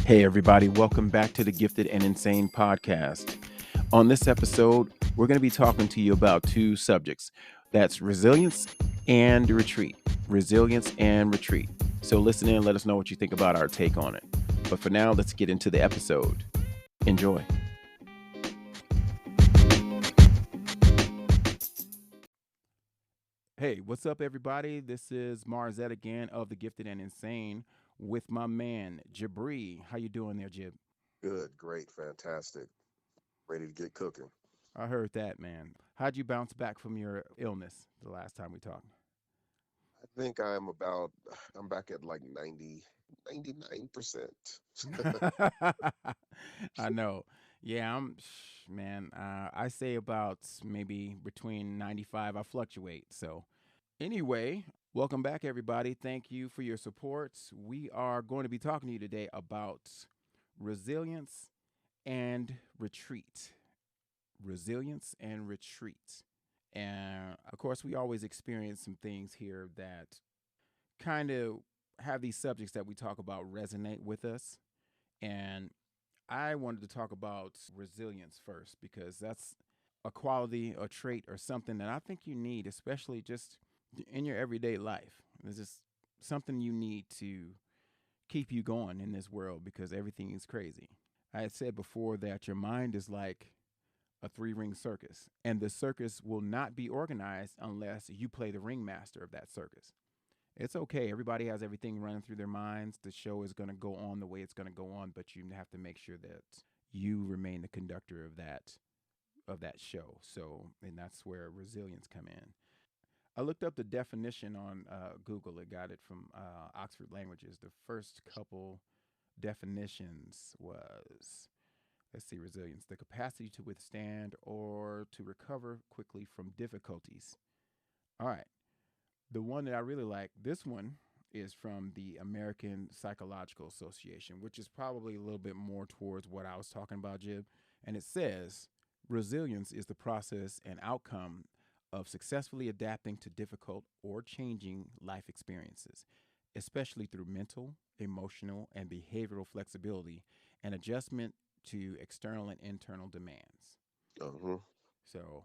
Hey, everybody, welcome back to the Gifted and Insane podcast. On this episode, we're going to be talking to you about two subjects, that's resilience and retreat. Resilience and retreat. So listen in, let us know what you think about our take on it. But for now, let's get into the episode. Enjoy. Hey, what's up, everybody? This is Marzette again of the Gifted and Insane with my man, Jabri. How you doing there, Jib? Good, great, fantastic. Ready to get cooking. I heard that, man. How'd you bounce back from your illness the last time we talked? I think I'm back at like 99%. I know. Yeah, man. I say about maybe between 95. I fluctuate. So, anyway, welcome back, everybody. Thank you for your support. We are going to be talking to you today about resilience and retreat. Resilience and retreat. And of course, we always experience some things here that kind of have these subjects that we talk about resonate with us. And I wanted to talk about resilience first because that's a quality, a trait, or something that I think you need, especially just in your everyday life. It's just something you need to keep you going in this world because everything is crazy. I had said before that your mind is like a three-ring circus, and the circus will not be organized unless you play the ringmaster of that circus. It's okay. Everybody has everything running through their minds. The show is going to go on the way it's going to go on, but you have to make sure that you remain the conductor of that show. So, and that's where resilience come in. I looked up the definition on Google. It got it from Oxford Languages. The first couple definitions was, let's see, resilience, the capacity to withstand or to recover quickly from difficulties. All right. The one that I really like, this one is from the American Psychological Association, which is probably a little bit more towards what I was talking about, Jib. And it says resilience is the process and outcome of successfully adapting to difficult or changing life experiences, especially through mental, emotional, and behavioral flexibility and adjustment to external and internal demands. Uh-huh. So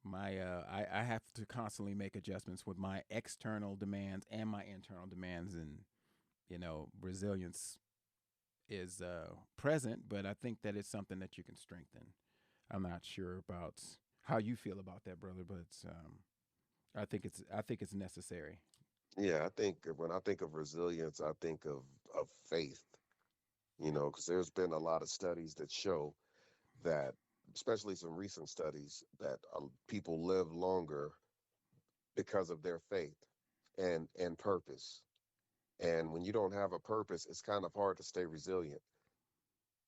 I have to constantly make adjustments with my external demands and my internal demands, and resilience is present, but I think that it's something that you can strengthen. I'm not sure about how you feel about that, brother, but I think it's necessary. Yeah, I think when I think of resilience, I think of faith, because there's been a lot of studies that show that, especially some recent studies, that people live longer because of their faith and purpose. And when you don't have a purpose, it's kind of hard to stay resilient.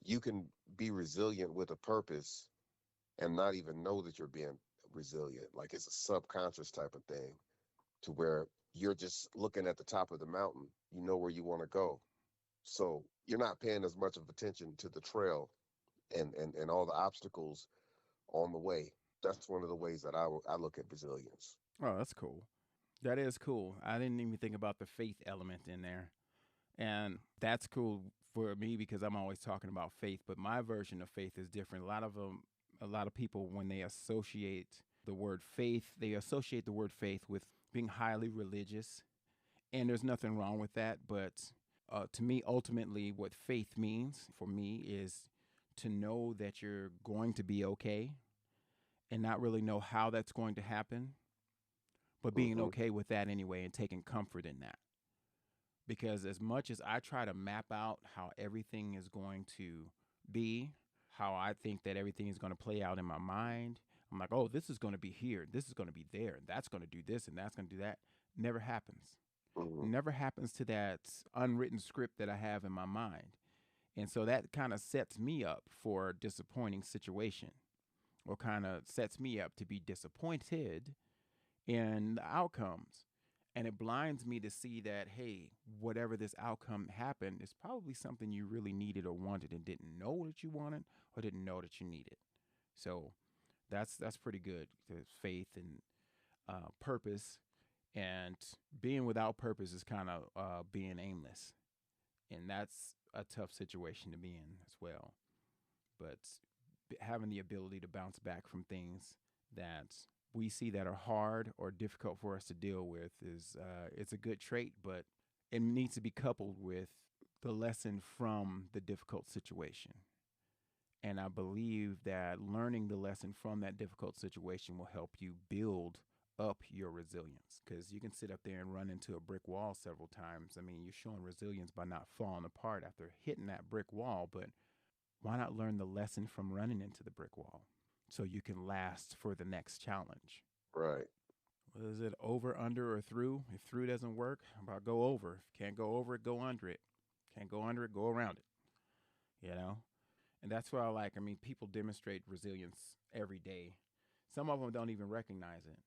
You can be resilient with a purpose and not even know that you're being resilient. Like it's a subconscious type of thing to where you're just looking at the top of the mountain, you know where you want to go. So you're not paying as much of attention to the trail and all the obstacles on the way. That's one of the ways that I look at resilience. Oh, that's cool. That is cool. I didn't even think about the faith element in there. And that's cool for me because I'm always talking about faith, but my version of faith is different. A lot of people, when they associate the word faith, they associate the word faith with being highly religious. And there's nothing wrong with that. But to me, ultimately, what faith means for me is to know that you're going to be okay and not really know how that's going to happen, but being Hmm. okay with that anyway and taking comfort in that. Because as much as I try to map out how everything is going to be, how I think that everything is going to play out in my mind, I'm like, oh, this is going to be here, this is going to be there, and that's going to do this, and that's going to do that. Never happens. Hmm. Never happens to that unwritten script that I have in my mind. And so that kind of sets me up for a disappointing situation or kind of sets me up to be disappointed in the outcomes. And it blinds me to see that, hey, whatever this outcome happened is probably something you really needed or wanted and didn't know that you wanted or didn't know that you needed. So that's pretty good. The faith and purpose, and being without purpose is kind of being aimless, and that's a tough situation to be in as well. But having the ability to bounce back from things that we see that are hard or difficult for us to deal with is it's a good trait, but it needs to be coupled with the lesson from the difficult situation. And I believe that learning the lesson from that difficult situation will help you build up your resilience, because you can sit up there and run into a brick wall several times. I mean, you're showing resilience by not falling apart after hitting that brick wall, but why not learn the lesson from running into the brick wall so you can last for the next challenge? Right. What is it, over, under, or through? If through doesn't work, how about go over? If can't go over it, go under it. Can't go under it, go around it. You know? And that's what I like. I mean, people demonstrate resilience every day. Some of them don't even recognize it.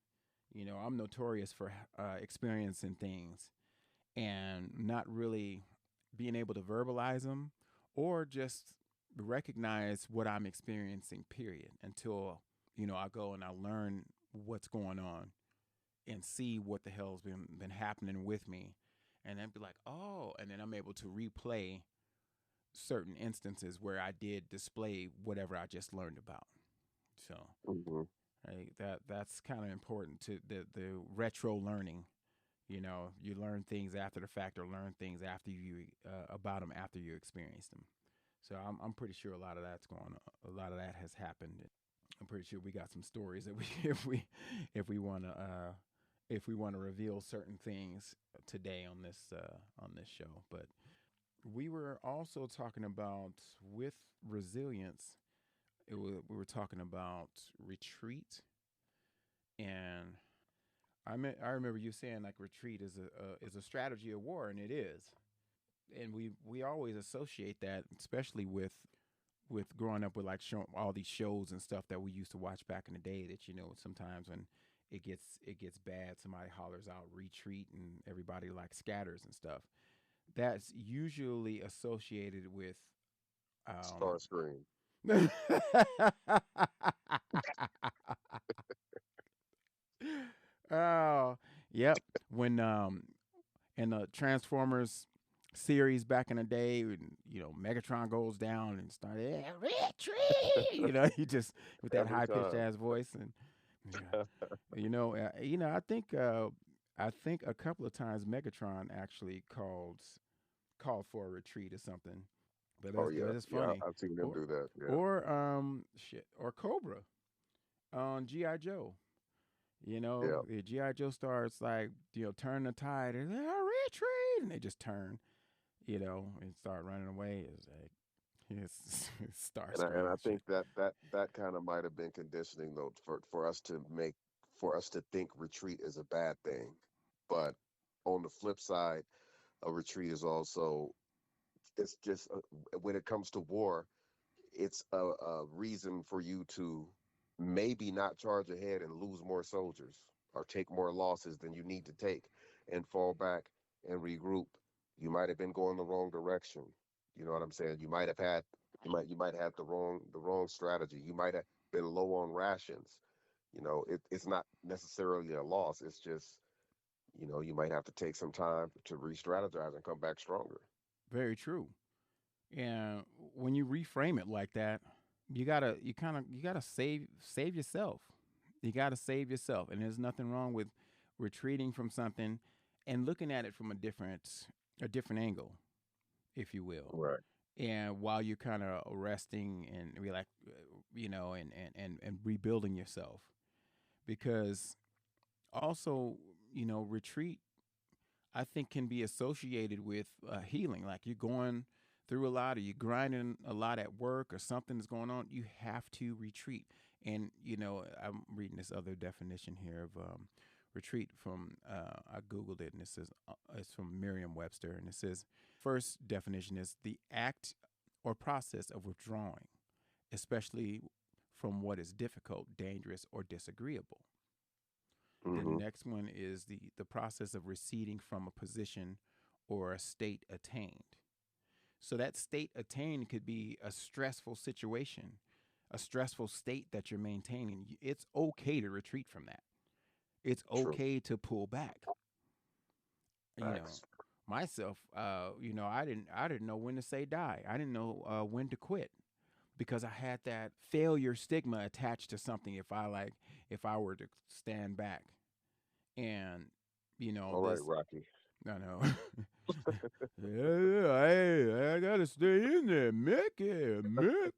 You know, I'm notorious for experiencing things and not really being able to verbalize them or just recognize what I'm experiencing, period, until, I go and I learn what's going on and see what the hell's been happening with me. And then be like, oh, and then I'm able to replay certain instances where I did display whatever I just learned about. So Hmm. that's kind of important to the retro learning. You learn things after the fact or learn things after you about them after you experience them. So I'm pretty sure a lot of that's going on. A lot of that has happened. I'm pretty sure we got some stories that we if we want to if we want to reveal certain things today on this show. But we were also talking about with resilience. We were talking about retreat, and I remember you saying like retreat is a strategy of war, and it is. And we always associate that, especially with growing up with like all these shows and stuff that we used to watch back in the day. That sometimes when it gets bad, somebody hollers out retreat, and everybody like scatters and stuff. That's usually associated with um, Starscream. oh, yep. When in the Transformers series back in the day, when, Megatron goes down and started retreat. He just with that Every high pitched time. ass voice, and I think a couple of times Megatron actually called for a retreat or something. But Oh that's yeah, but it's yeah. funny. I've seen them Or do that. Yeah, or Cobra on GI Joe. yeah. The GI Joe starts like turn the tide and retreat, and they just turn, and start running away. It's like it's And I Starscream and shit. think that kind of might have been conditioning though for us to think retreat is a bad thing. But on the flip side, a retreat is also it's just when it comes to war, it's a reason for you to maybe not charge ahead and lose more soldiers or take more losses than you need to take and fall back and regroup. You might have been going the wrong direction. You know what I'm saying? You might have the wrong strategy. You might have been low on rations. It's not necessarily a loss. It's just, you might have to take some time to re-strategize and come back stronger. Very true. And when you reframe it like that, you gotta save yourself. You gotta save yourself, and there's nothing wrong with retreating from something and looking at it from a different angle, if you will. Right. And while you're kind of resting and relax, and rebuilding yourself, because also retreat I think can be associated with healing. Like you're going through a lot, or you're grinding a lot at work, or something's going on. You have to retreat. And I'm reading this other definition here of retreat from. I googled it, and it says it's from Merriam-Webster, and it says first definition is the act or process of withdrawing, especially from what is difficult, dangerous, or disagreeable. The Hmm. next one is the process of receding from a position or a state attained. So that state attained could be a stressful situation, a stressful state that you're maintaining. It's okay to retreat from that. It's True. okay to pull back. You know, Facts. myself, I didn't know when to say die. I didn't know when to quit because I had that failure stigma attached to something. If I were to stand back, and All right, this, Rocky. I know. Yeah, I gotta stay in there, Mick. Yeah, Mick.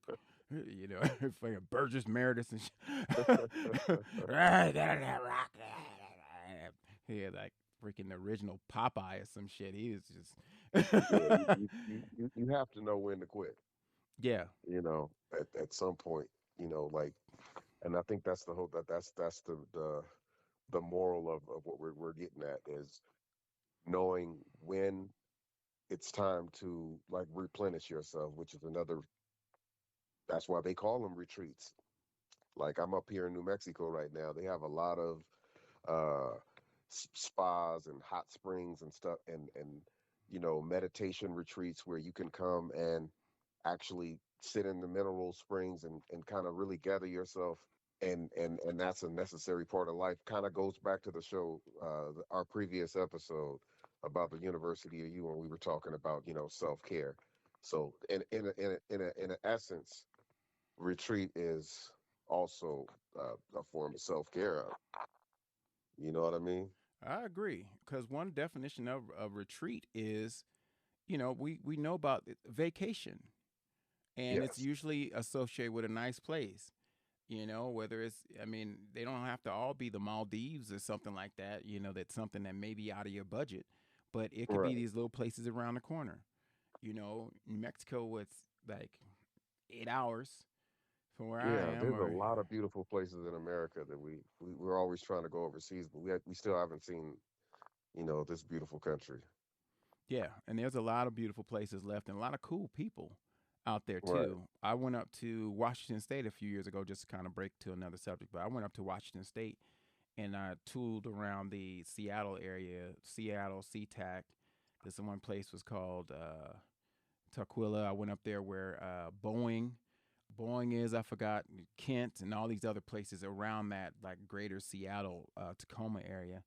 Fucking Burgess Meredith and shit. Yeah, like freaking the original Popeye or some shit. He was Yeah, just, you have to know when to quit. yeah, At some point, like, and I think that's the whole that's the moral of what we're getting at is knowing when it's time to like replenish yourself, which is another. That's why they call them retreats. Like I'm up here in New Mexico right now. They have a lot of uh, spas and hot springs and stuff, and meditation retreats where you can come and actually sit in the mineral springs and kind of really gather yourself. And that's a necessary part of life. Kind of goes back to the show, our previous episode about the University of You when we were talking about self care. So in a essence, retreat is also a form of self care. You know what I mean? I agree. Because one definition of retreat is, we know about vacation, and it's Yes. usually associated with a nice place. Whether it's, I mean, they don't have to all be the Maldives or something like that. That's something that may be out of your budget, but it could be Right. these little places around the corner. In Mexico, it's like 8 hours from where I Yeah, am, there's a or lot of beautiful places in America that we're always trying to go overseas, but we still haven't seen, this beautiful country. yeah, and there's a lot of beautiful places left and a lot of cool people out there Right. too. I went up to Washington State a few years ago, just to kind of break to another subject, but I went up to Washington State and I tooled around the Seattle area, Seattle, SeaTac. This one place was called Tukwila. I went up there where Boeing is. I forgot Kent and all these other places around that like greater Seattle, Tacoma area,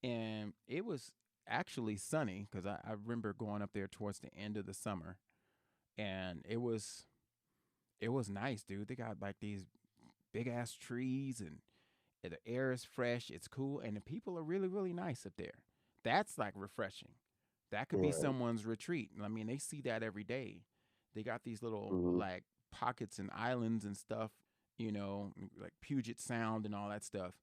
and it was actually sunny because I remember going up there towards the end of the summer, and it was nice, dude. They got like these big ass trees and the air is fresh. It's cool, and the people are really really nice up there. That's like refreshing. That could be Right. someone's retreat. I mean, they see that every day. They got these little Hmm. like pockets and islands and stuff, like Puget Sound and all that stuff.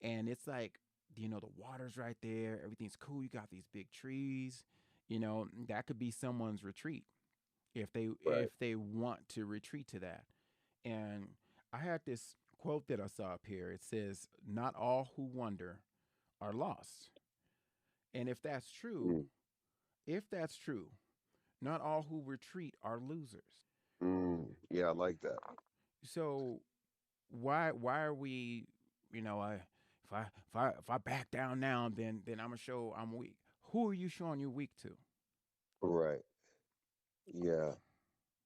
And it's like, the water's right there. Everything's cool. You got these big trees. That could be someone's retreat if they Right. if they want to retreat to that. And I had this quote that I saw up here. It says, "Not all who wander are lost." And Mm. if that's true, not all who retreat are losers. Yeah, I like that. So why are we, if I back down now, then I'm gonna show I'm weak. Who are you showing you're weak to? Right. Yeah.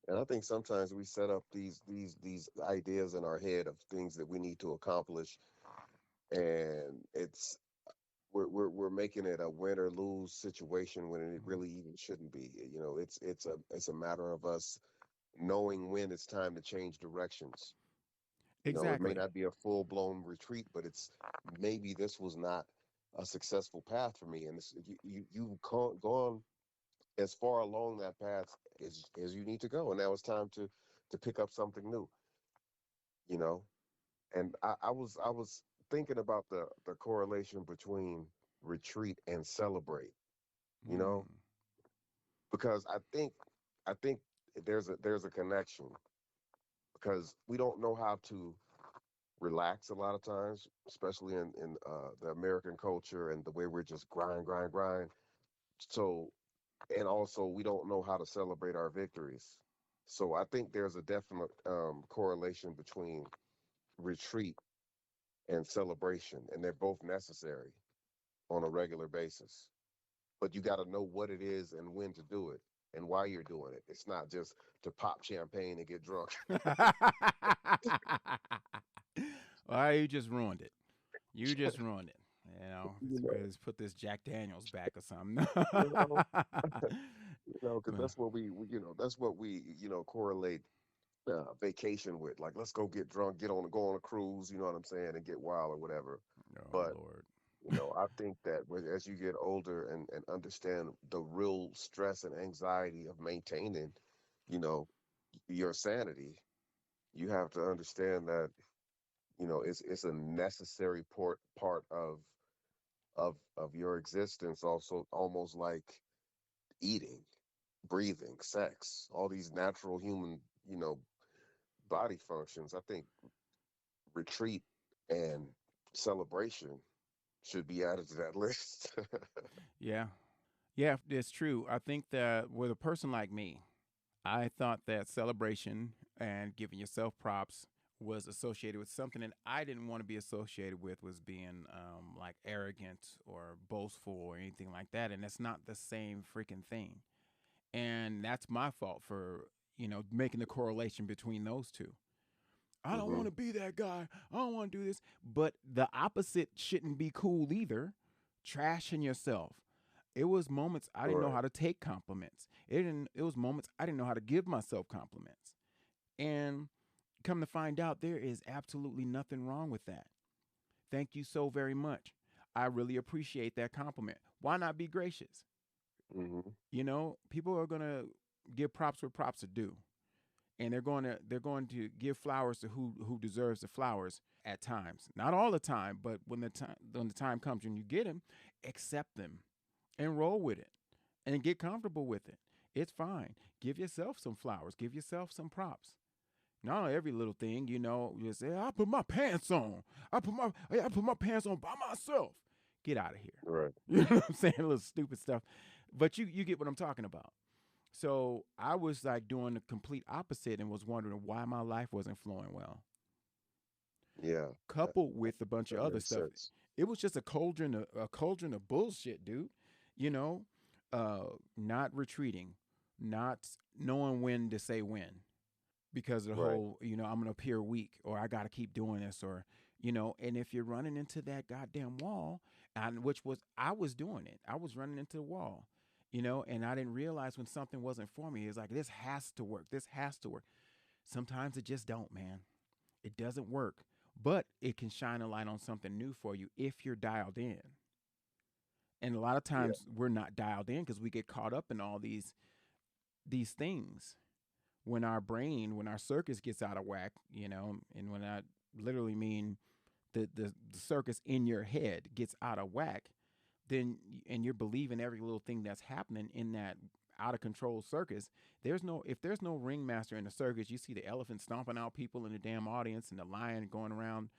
And I think sometimes we set up these ideas in our head of things that we need to accomplish, and we're making it a win or lose situation when it Mhm. really even shouldn't be. It's a matter of us knowing when it's time to change directions. It may Exactly. not be a full blown retreat, but it's maybe this was not a successful path for me, and you've gone as far along that path as you need to go, and now it's time to pick up something new. You know, and I was thinking about the correlation between retreat and celebrate. You know, Mm. because I think there's a connection because we don't know how to relax a lot of times, especially in the American culture and the way we're just grind, grind, grind. So, and also we don't know how to celebrate our victories. So I think there's a definite correlation between retreat and celebration, and they're both necessary on a regular basis. But you got to know what it is and when to do it and why you're doing it. It's not just to pop champagne and get drunk. Well, you just ruined it. You just ruined it. You know, let's put this Jack Daniels back or something. you know, because Well, that's what that's what we correlate vacation with. Like, let's go get drunk, go on a cruise. You know what I'm saying, and get wild or whatever. oh But Lord. I think that as you get older and understand the real stress and anxiety of maintaining, you know, your sanity, you have to understand that it's a necessary part of your existence. Also, almost like eating, breathing, sex, all these natural human body functions. I think retreat and celebration should be added to that list. Yeah. Yeah, it's true. I think that with a person like me, I thought that celebration and giving yourself props was associated with something that I didn't want to be associated with, was being like arrogant or boastful or anything like that. And it's not the same freaking thing. And that's my fault for, making the correlation between those two. I don't Hmm. want to be that guy. I don't want to do this. But the opposite shouldn't be cool either. Trashing yourself. It was moments I didn't know Right. how to take compliments. It was moments I didn't know how to give myself compliments. And come to find out, there is absolutely nothing wrong with that. Thank you so very much. I really appreciate that compliment. Why not be gracious? Hmm. People are going to give props where props are due. And they're going to give flowers to who deserves the flowers at times. Not all the time, but when the time comes when you get them, accept them and roll with it and get comfortable with it. It's fine. Give yourself some flowers. Give yourself some props. Not on every little thing, you say, I put my pants on. I put my pants on by myself. Get out of here. Right. You know what I'm saying? A little stupid stuff. But you get what I'm talking about. So I was like doing the complete opposite and was wondering why my life wasn't flowing well. Yeah. That, Coupled with a bunch of that other makes stuff, sense. it was just a cauldron of bullshit, dude. You know, not retreating, not knowing when to say when, because of the Right. whole, I'm gonna appear weak or I gotta keep doing this or. And if you're running into that goddamn wall, and which was I was doing it, I was running into the wall, and I didn't realize when something wasn't for me. It's like this has to work. This has to work. Sometimes it just don't, man. It doesn't work, but it can shine a light on something new for you if you're dialed in. And a lot of Yeah. times we're not dialed in because we get caught up in all these things. When our circus gets out of whack, and when I literally mean the circus in your head gets out of whack, and you're believing every little thing that's happening in that out of control circus. If there's no ringmaster in the circus, you see the elephant stomping out people in the damn audience and the lion going around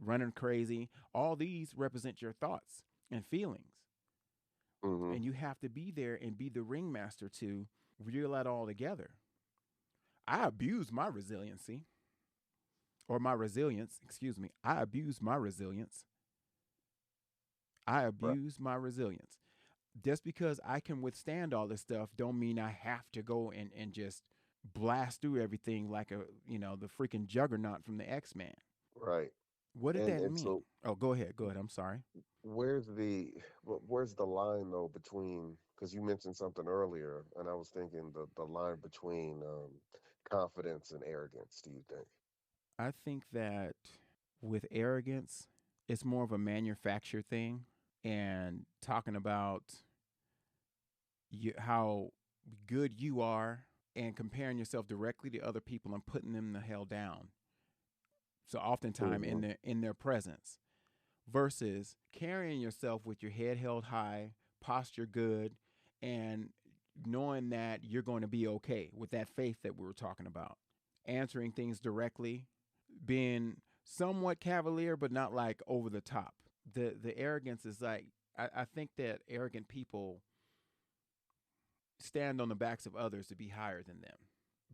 running crazy. All these represent your thoughts and feelings. Hmm. And you have to be there and be the ringmaster to reel that all together. I abuse my resiliency or my resilience, excuse me. I abuse my resilience. I Right. abuse my resilience. Just because I can withstand all this stuff don't mean I have to go and just blast through everything like the freaking juggernaut from the X-Men. Right. What did And that and mean? so Oh, go ahead. Go ahead. I'm sorry. where's the line though between, because you mentioned something earlier, and I was thinking the line between confidence and arrogance. Do you think? I think that with arrogance, it's more of a manufactured thing and talking about how good you are and comparing yourself directly to other people and putting them the hell down. So oftentimes Hmm. in their presence versus carrying yourself with your head held high, posture good, and knowing that you're going to be okay with that faith that we were talking about. Answering things directly, being somewhat cavalier, but not like over the top. The arrogance is like I think that arrogant people stand on the backs of others to be higher than them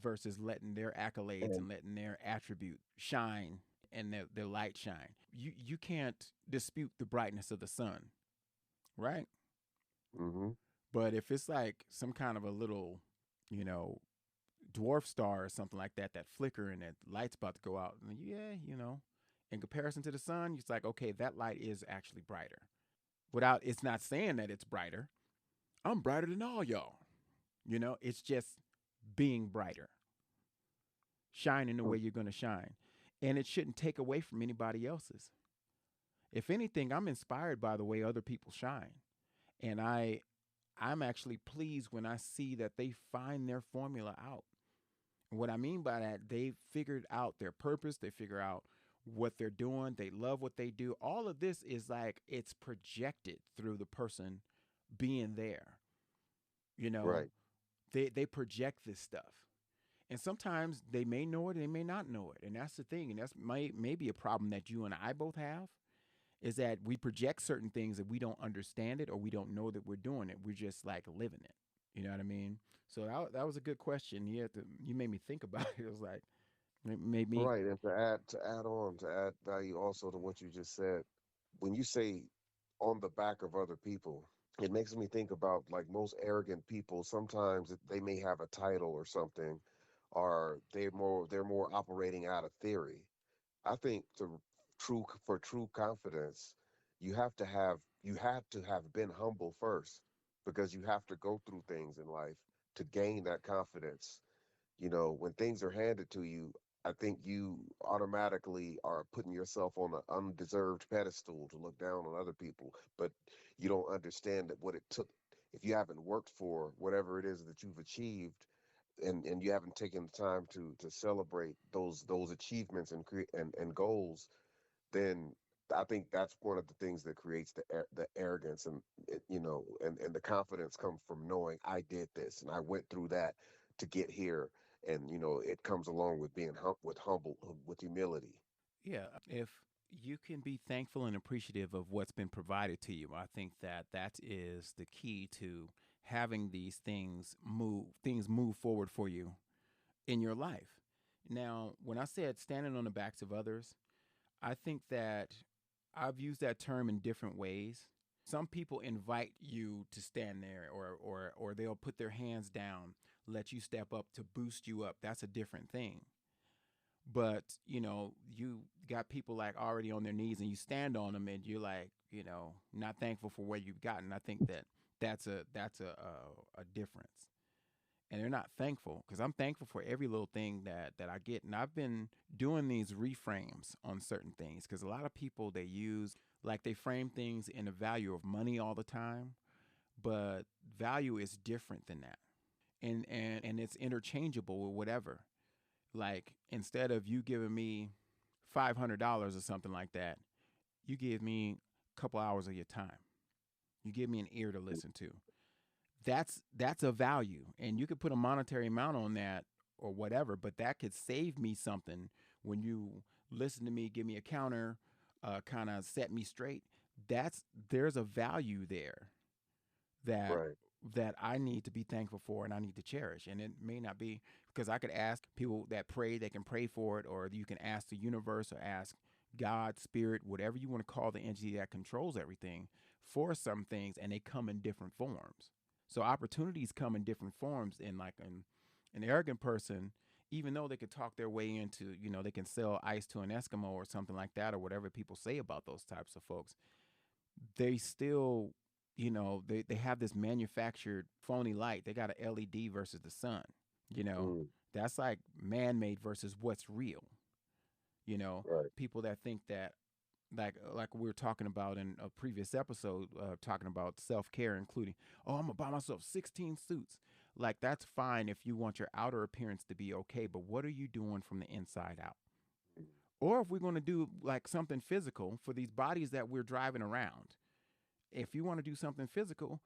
versus letting their accolades And and letting their attribute shine and their light shine. You can't dispute the brightness of the sun, right? hmm But if it's like some kind of a little, you know, dwarf star or something like that that flicker and that light's about to go out, yeah, In comparison to the sun, it's like, okay, that light is actually brighter. Without, it's not saying that it's brighter. I'm brighter than all y'all. It's just being brighter, shining the Mm. way you're going to shine. And it shouldn't take away from anybody else's. If anything, I'm inspired by the way other people shine. And I'm actually pleased when I see that they find their formula out. And what I mean by that, they figured out their purpose, they figure out what they're doing, they love what they do. All of this is like it's projected through the person being there. You know, Right. they project this stuff. And sometimes they may know it, they may not know it. And that's the thing. And that's maybe a problem that you and I both have is that we project certain things that we don't understand it or we don't know that we're doing it. We're just like living it. You know what I mean? So that was a good question. You made me think about it. It was like it made me. Right. And to add value also to what you just said, when you say on the back of other people, it makes me think about like most arrogant people. Sometimes they may have a title or something, or they're more operating out of theory. I think for true confidence, you have to have been humble first, because you have to go through things in life to gain that confidence. When things are handed to you, I think you automatically are putting yourself on an undeserved pedestal to look down on other people, but you don't understand that what it took. If you haven't worked for whatever it is that you've achieved, and you haven't taken the time to celebrate those achievements and goals, then I think that's one of the things that creates the arrogance, and and the confidence comes from knowing I did this and I went through that to get here, and it comes along with being with humility. Yeah, if you can be thankful and appreciative of what's been provided to you, I think that that is the key to having things move forward for you in your life. Now, when I said standing on the backs of others, I think that I've used that term in different ways. Some people invite you to stand there, or they'll put their hands down, let you step up to boost you up. That's a different thing. But you got people like already on their knees, and you stand on them, and you're like, not thankful for where you've gotten. I think that that's a difference, and they're not thankful because I'm thankful for every little thing that I get. And I've been doing these reframes on certain things because a lot of people they use like they frame things in the value of money all the time, but value is different than that. And it's interchangeable with whatever. Like instead of you giving me $500 or something like that, you give me a couple hours of your time. You give me an ear to listen to. That's a value, and you could put a monetary amount on that or whatever, but that could save me something when you listen to me, give me a counter, kind of set me straight. There's a value there that Right. that I need to be thankful for and I need to cherish. And it may not be because I could ask people that pray, they can pray for it, or you can ask the universe or ask God, spirit, whatever you want to call the entity that controls everything for some things, and they come in different forms. So opportunities come in different forms. And like an arrogant person, even though they could talk their way into, they can sell ice to an Eskimo or something like that, or whatever people say about those types of folks, they still, they have this manufactured phony light. They got an LED versus the sun. You know, Mm. that's like man made versus what's real. You know, Right. people that think that like we were talking about in a previous episode, talking about self care, including, oh, I'm gonna buy myself 16 suits. Like that's fine if you want your outer appearance to be okay, but what are you doing from the inside out? Mm. Or if we're gonna do like something physical for these bodies that we're driving around, if you want to do something physical,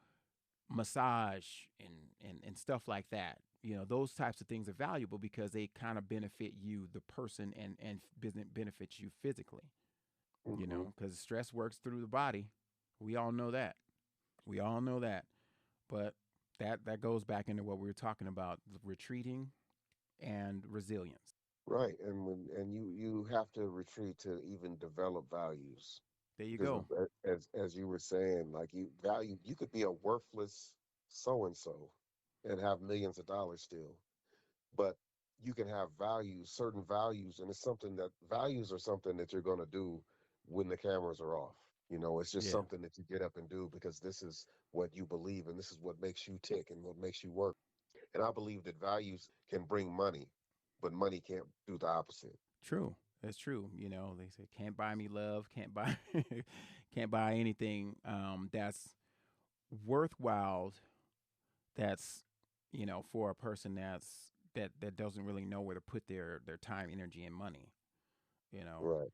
massage and stuff like that. Those types of things are valuable because they kind of benefit you, the person, and business benefits you physically. Mm-hmm. Because stress works through the body. We all know that. We all know that. But that goes back into what we were talking about: retreating and resilience. Right. And you have to retreat to even develop values, There you because go. as you were saying, like you could be a worthless so and so and have millions of dollars still, but you can have values, certain values, and it's something that values are something that you're going to do when the cameras are off. It's just Yeah, something that you get up and do because this is what you believe and this is what makes you tick and what makes you work. And I believe that values can bring money, but money can't do the opposite. true. That's true. They say can't buy me love, can't buy can't buy anything that's worthwhile, that's for a person that doesn't really know where to put their time, energy, and money. You know, Right.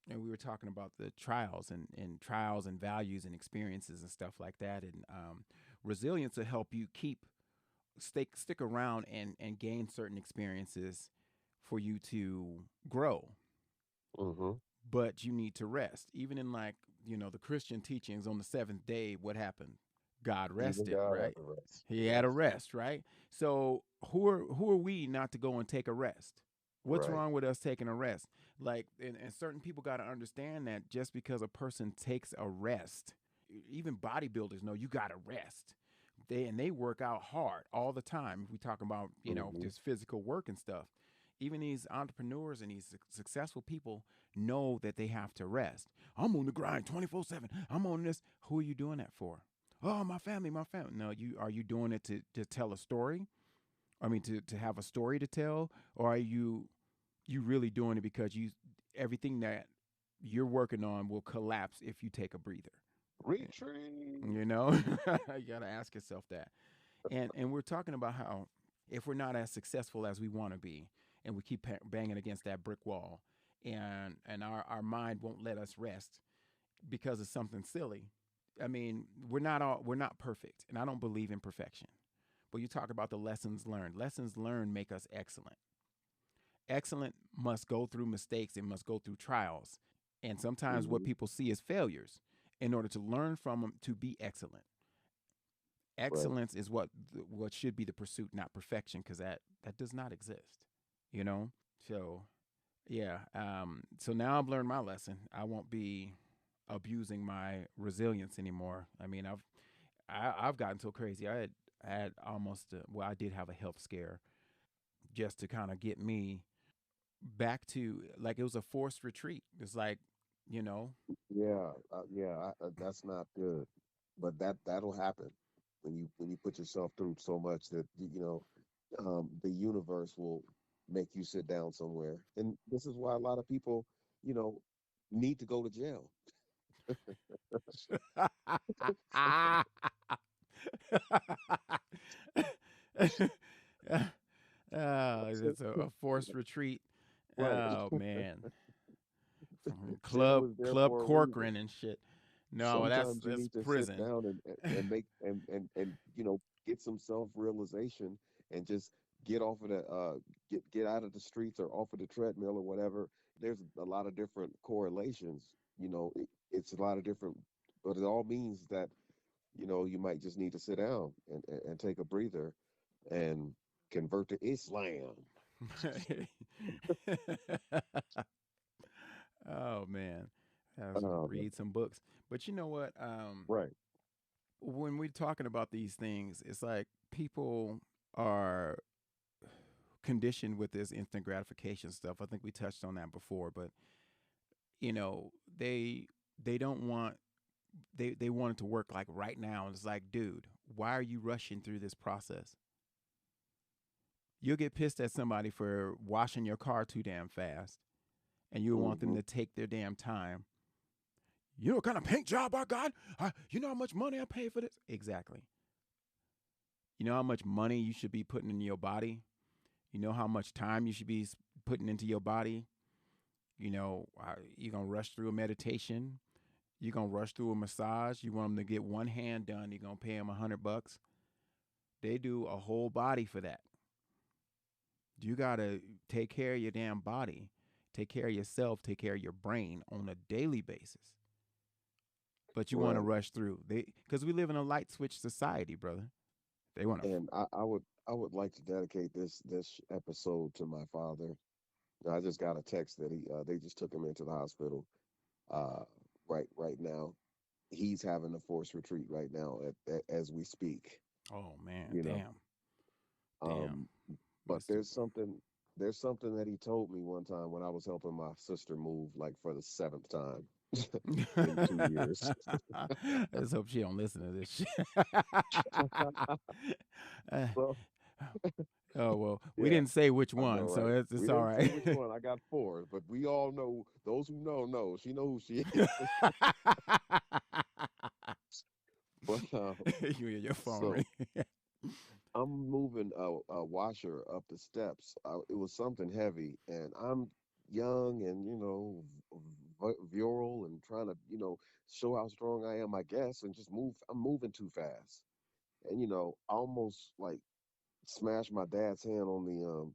and we were talking about the trials and trials and values and experiences and stuff like that, and resilience will help you stick around and gain certain experiences for you to grow. Mm-hmm. But you need to rest. Even in, like, the Christian teachings, on the seventh day, what happened? God Even rested, God has right? a rest. He had a Yes. rest, right? So who are we not to go and take a rest? What's Right. wrong with us taking a rest? Like, and certain people got to understand that just because a person takes a rest, even bodybuilders know you got to rest. They work out hard all the time. If we talk about Mm-hmm. just physical work and stuff, even these entrepreneurs and these successful people know that they have to rest. I'm on the grind 24/7. I'm on this. Who are you doing that for? Oh, my family, my family. No, are you doing it to tell a story? I mean, to have a story to tell, or are you really doing it because everything that you're working on will collapse if you take a breather? Retreat. You know, you got to ask yourself that. And we're talking about how if we're not as successful as we want to be, and we keep banging against that brick wall, and our mind won't let us rest because of something silly. I mean, we're not perfect, and I don't believe in perfection. But you talk about the lessons learned. Lessons learned make us excellent. Excellent must go through mistakes and must go through trials. And sometimes what Mm-hmm. people see is failures in order to learn from them to be excellent. Right. Excellence is what should be the pursuit, not perfection, because that does not exist. You know. So yeah. So now I've learned my lesson. I won't be abusing my resilience anymore. I mean, I've gotten so crazy. I had almost well, I did have a health scare just to kind of get me back to, like, it was a forced retreat. It's like, you know, Yeah. Yeah. That's not good. But that'll happen when you put yourself through so much that the universe will make you sit down somewhere. And this is why a lot of people, you know, need to go to jail. oh, it's a forced retreat. Right. Oh man, from Jail Club is there Club for a reason. Corcoran and shit. No, that's Sometimes you that's need to sit prison. down and make and get some self-realization and just get off of the get out of the streets or off of the treadmill or whatever. There's a lot of different correlations. It's a lot of different, but it all means that you might just need to sit down and take a breather and convert to Islam. oh man, Um, read some books. But you know what? right. When we're talking about these things, it's like people are conditioned with this instant gratification stuff. I think we touched on that before, but you know, they don't want they want it to work like right now. And it's like, dude, why are you rushing through this process? You'll get pissed at somebody for washing your car too damn fast, and you want them Hmm. to take their damn time. You know what kind of paint job I got? You know how much money I pay for this? Exactly. You know how much money you should be putting in your body? You know how much time you should be putting into your body? You're going to rush through a meditation. You're going to rush through a massage. You want them to get one hand done. You're going to pay them $100. They do a whole body for that. You got to take care of your damn body. Take care of yourself. Take care of your brain on a daily basis. But you want to Right. rush through. Because we live in a light switch society, brother. They want to. And I would like to dedicate this episode to my father. I just got a text that they just took him into the hospital. Uh, right now, he's having a forced retreat right now as we speak. Oh man, You know, damn, damn. um, but Mr. there's something that he told me one time when I was helping my sister move, like for the seventh time in 2 years. Let's hope she don't listen to this shit. Uh, So oh well, we yeah, didn't say which I know, one, so right? it's We all didn't say right. which one. I got four, but we all know, those who know. She know who she is. But You and your phone so ring. I'm moving a washer up the steps. It was something heavy, and I'm young and virile and trying to show how strong I am, I guess, and just move. I'm moving too fast, and I almost like smashed my dad's hand on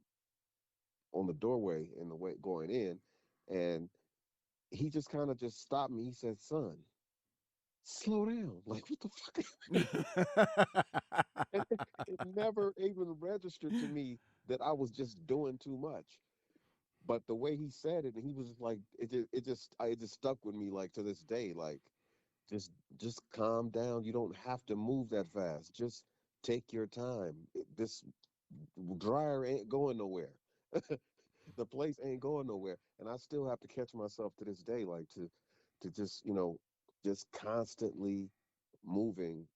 the doorway in the way going in, and he just kind of just stopped me. He said, "Son, slow down." Like, what the fuck? And it never even registered to me that I was just doing too much. But the way he said it, he was like, it just stuck with me like to this day. Like, just just calm down. You don't have to move that fast. Just take your time. This dryer ain't going nowhere. The place ain't going nowhere, and I still have to catch myself to this day, like to just just constantly moving,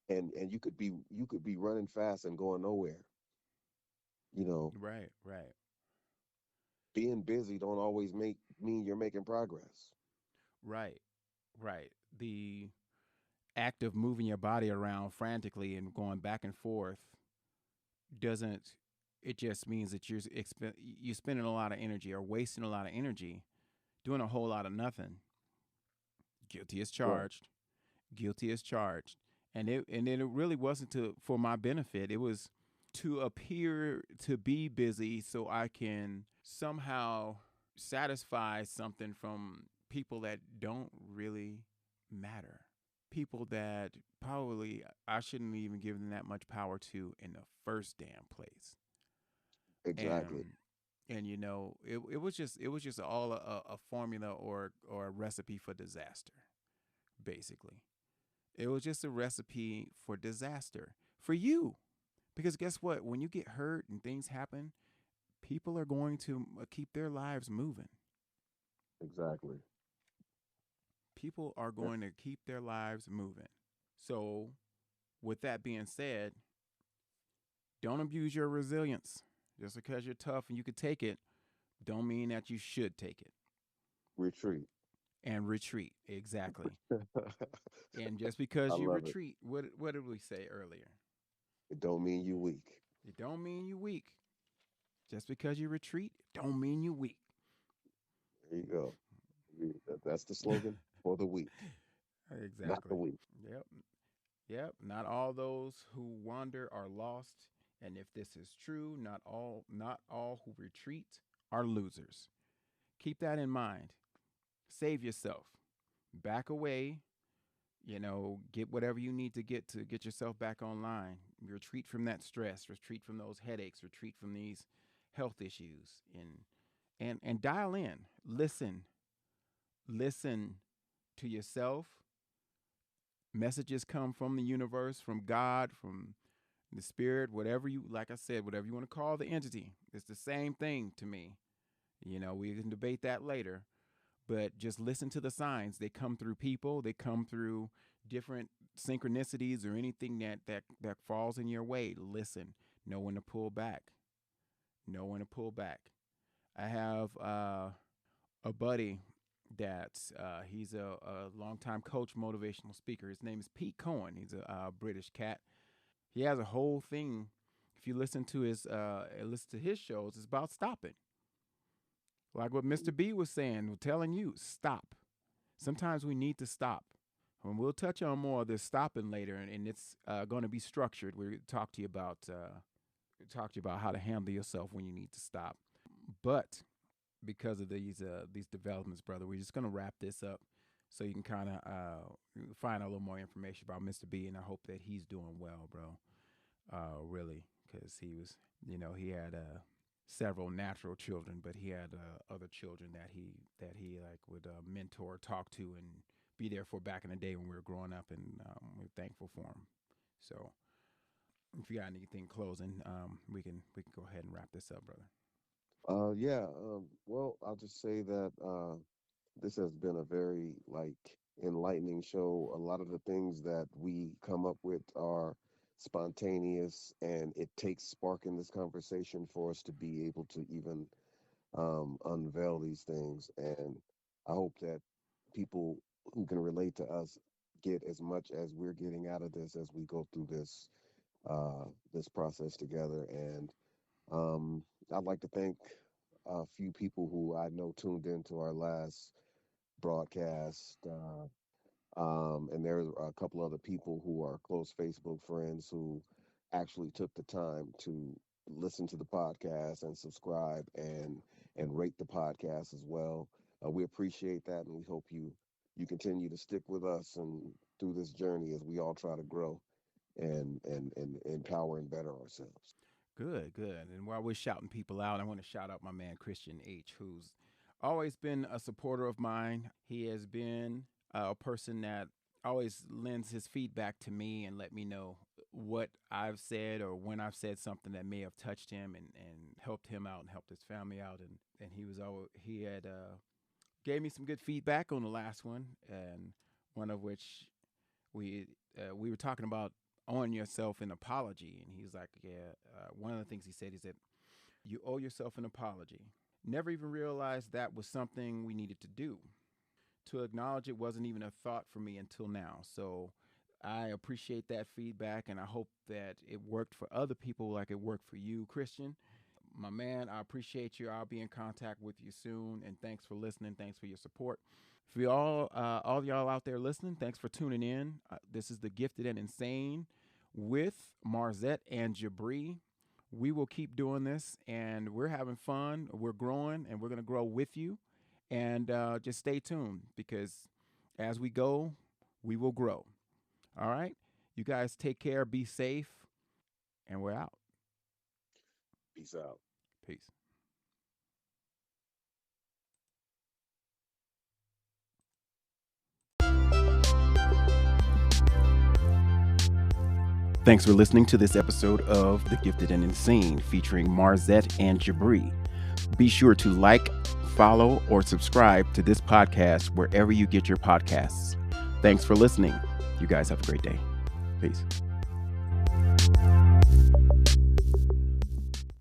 and you could be running fast and going nowhere. You know, Right, right, being busy don't always make mean you're making progress. right, right. The act of moving your body around frantically and going back and forth doesn't. It just means that you're spending a lot of energy or wasting a lot of energy doing a whole lot of nothing. Guilty as Right. charged. Guilty as charged. And then it really wasn't to for my benefit. It was to appear to be busy so I can somehow satisfy something from people that don't really matter. People that probably I shouldn't even give them that much power to in the first damn place. Exactly. And it was just all a formula or a recipe for disaster, basically. It was just a recipe for disaster for you. Because guess what? When you get hurt and things happen, people are going to keep their lives moving. Exactly. People are Yeah. going to keep their lives moving. So, with that being said, don't abuse your resilience. Just because you're tough and you can take it, don't mean that you should take it Retreat. and retreat. Exactly. And just I because you love it. retreat, what did we say earlier? It don't mean you weak. It don't mean you weak. Just because you retreat, don't mean you weak. There you go. That's the slogan for the weak, not the Exactly. weak. Yep. Yep. Not all those who wander are lost, and if this is true, not all who retreat are losers. Keep that in mind. Save yourself. Back away, get whatever you need to get yourself back online. Retreat from that stress, retreat from those headaches, retreat from these health issues and dial in. Listen to yourself. Messages come from the universe, from God, from the spirit, whatever you like I said, whatever you want to call the entity. It's the same thing to me. We can debate that later, but just listen to the signs. They come through people, they come through different synchronicities or anything that falls in your way. Listen, know when to pull back. Know when to pull back. I have a buddy that he's a longtime coach, motivational speaker. His name is Pete Cohen. He's a British cat. He has a whole thing. If you listen to his shows, it's about stopping. Like what Mr. B was saying, telling you, stop. Sometimes we need to stop. And we'll touch on more of this stopping later, and it's going to be structured. We talk to you about how to handle yourself when you need to stop. But because of these developments, brother, we're just going to wrap this up so you can kind of find out a little more information about Mr. B, and I hope that he's doing well, bro. Really, because he had several natural children, but he had other children that he like would mentor, talk to, and be there for back in the day when we were growing up, and we're thankful for him. So If you got anything closing, we can go ahead and wrap this up, brother. Yeah. Well, I'll just say that this has been a very like enlightening show. A lot of the things that we come up with are spontaneous, and it takes spark in this conversation for us to be able to even unveil these things. And I hope that people who can relate to us get as much as we're getting out of this as we go through this process together. And I'd like to thank a few people who I know tuned into our last broadcast. And there's a couple other people who are close Facebook friends who actually took the time to listen to the podcast and subscribe and rate the podcast as well. We appreciate that, and we hope you continue to stick with us and through this journey as we all try to grow and empower and better ourselves. Good, good. And while we're shouting people out, I want to shout out my man Christian H, who's always been a supporter of mine. He has been a person that always lends his feedback to me and let me know what I've said or when I've said something that may have touched him and helped him out and helped his family out. And he was always, he had gave me some good feedback on the last one, and one of which we we were talking about owing yourself an apology, and he's like, yeah. One of the things he said is that you owe yourself an apology. Never even realized that was something we needed to do. To acknowledge it wasn't even a thought for me until now. So I appreciate that feedback, and I hope that it worked for other people like it worked for you, Christian. My man, I appreciate you. I'll be in contact with you soon, and thanks for listening. Thanks for your support. For all y'all out there listening, thanks for tuning in. This is the Gifted and Insane with Marzette and Jabri. We will keep doing this, and we're having fun. We're growing, and we're going to grow with you. And just stay tuned, because as we go, we will grow. All right? You guys take care, be safe, and we're out. Peace out. Peace. Thanks for listening to this episode of The Gifted and Insane featuring Marzette and Jabri. Be sure to like, follow, or subscribe to this podcast wherever you get your podcasts. Thanks for listening. You guys have a great day. Peace.